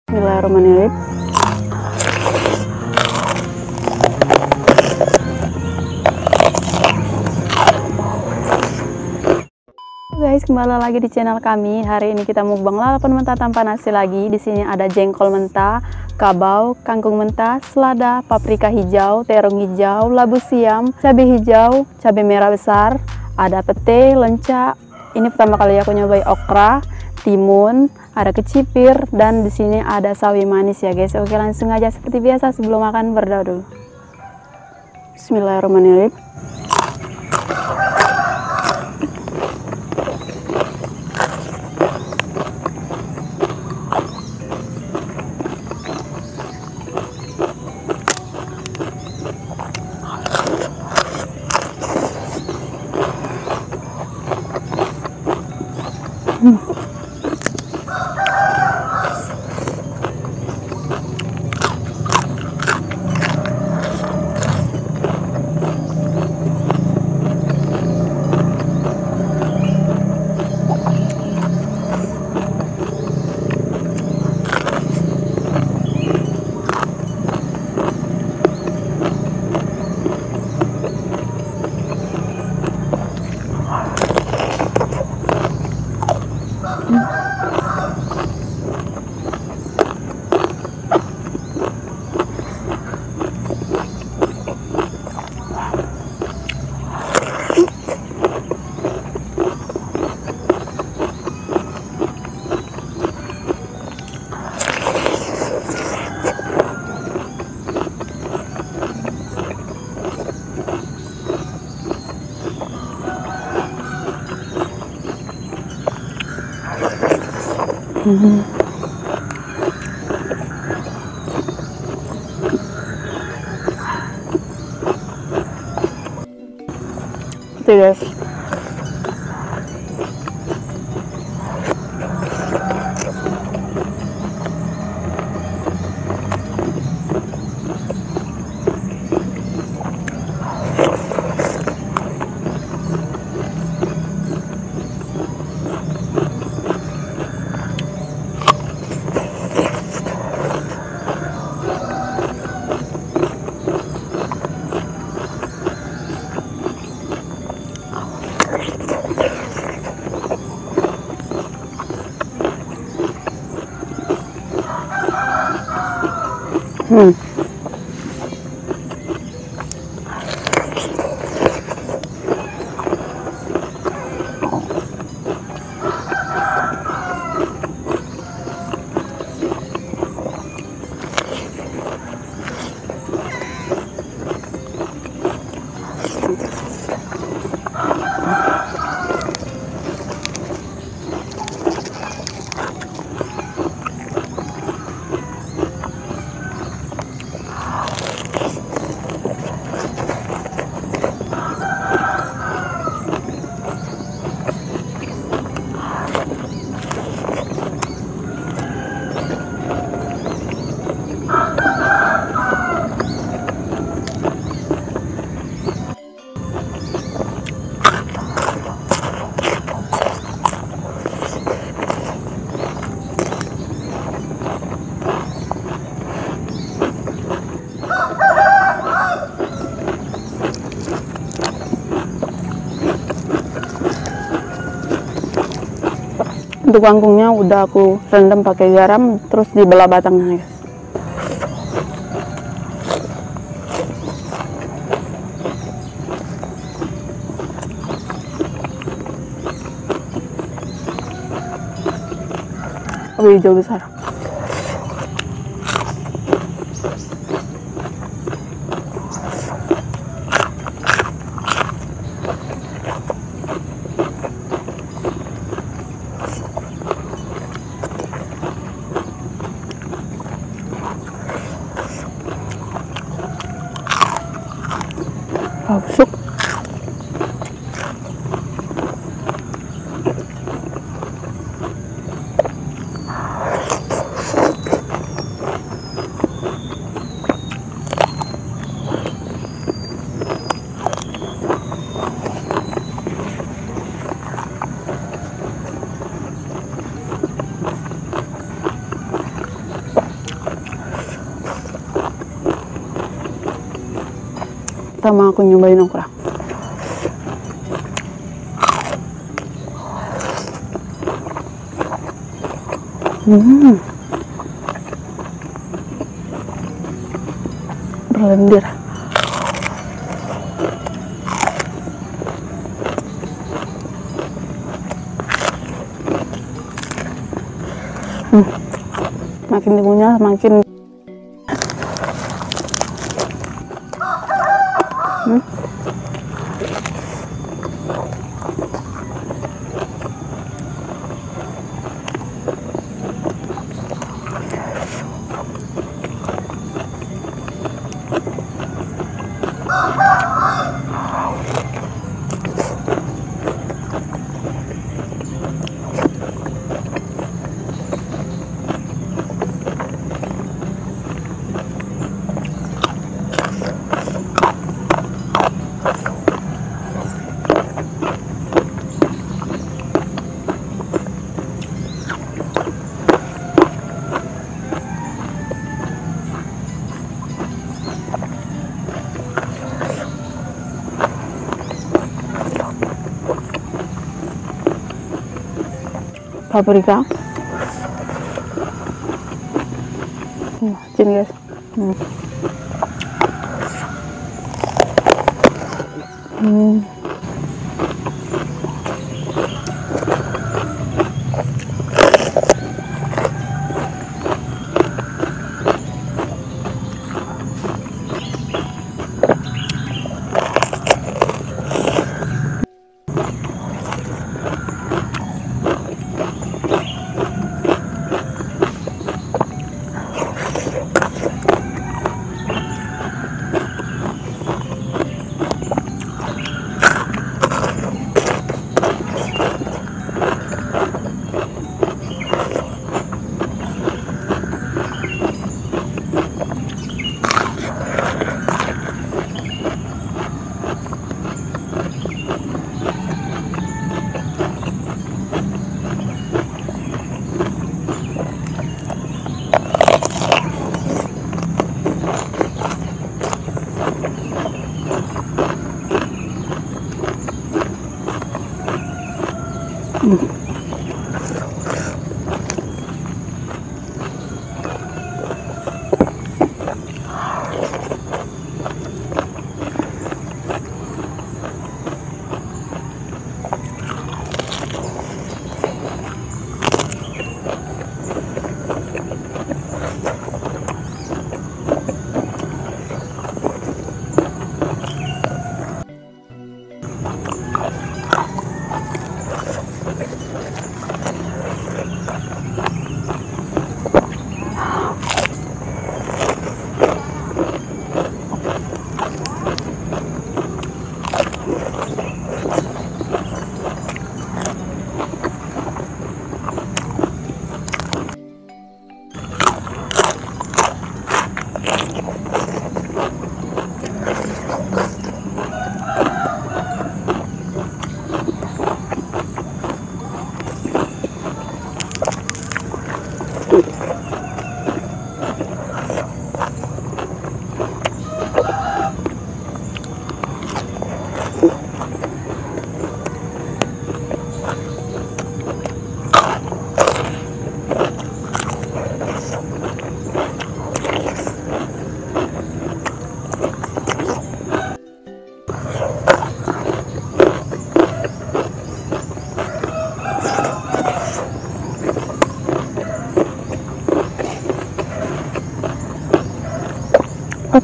Bismillahirrahmanirrahim. Guys, kembali lagi di channel kami. Hari ini kita mukbang lalapan mentah tanpa nasi lagi. Di sini ada jengkol mentah, kabau, kangkung mentah, selada, paprika hijau, terong hijau, labu siam, cabai hijau, cabai merah besar, ada pete, lenca. Ini pertama kali aku nyobain okra, timun, ada kecipir, dan di sini ada sawi manis ya guys. Oke, langsung aja seperti biasa sebelum makan berdoa dulu. Bismillahirrahmanirrahim. Oke guys, untuk kangkungnya udah aku rendam pakai garam, terus dibelah batangnya guys. Cabai hijau besar. Busuk. pertama aku nyobain okra. Berlendir. Makin dikunyah makin paprika. Cin guys.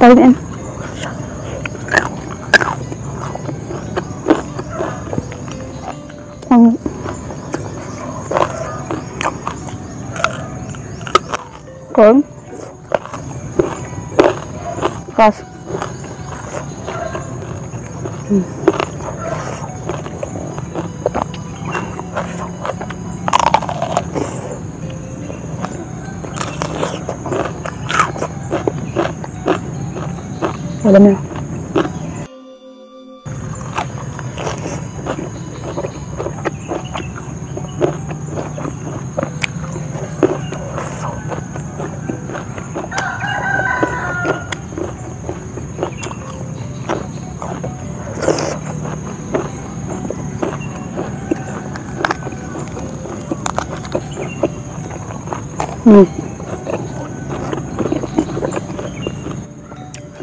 Taruhin. Wangi. Kurang. Kas. Dalamnya.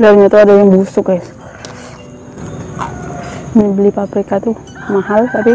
Dalamnya tuh ada yang busuk guys. Ini beli paprika tuh mahal tapi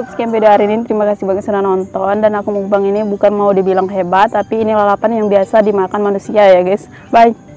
untuk sekian video hari ini. Terima kasih banget sudah nonton. Dan aku mukbang ini bukan mau dibilang hebat, tapi ini lalapan yang biasa dimakan manusia ya guys. Bye.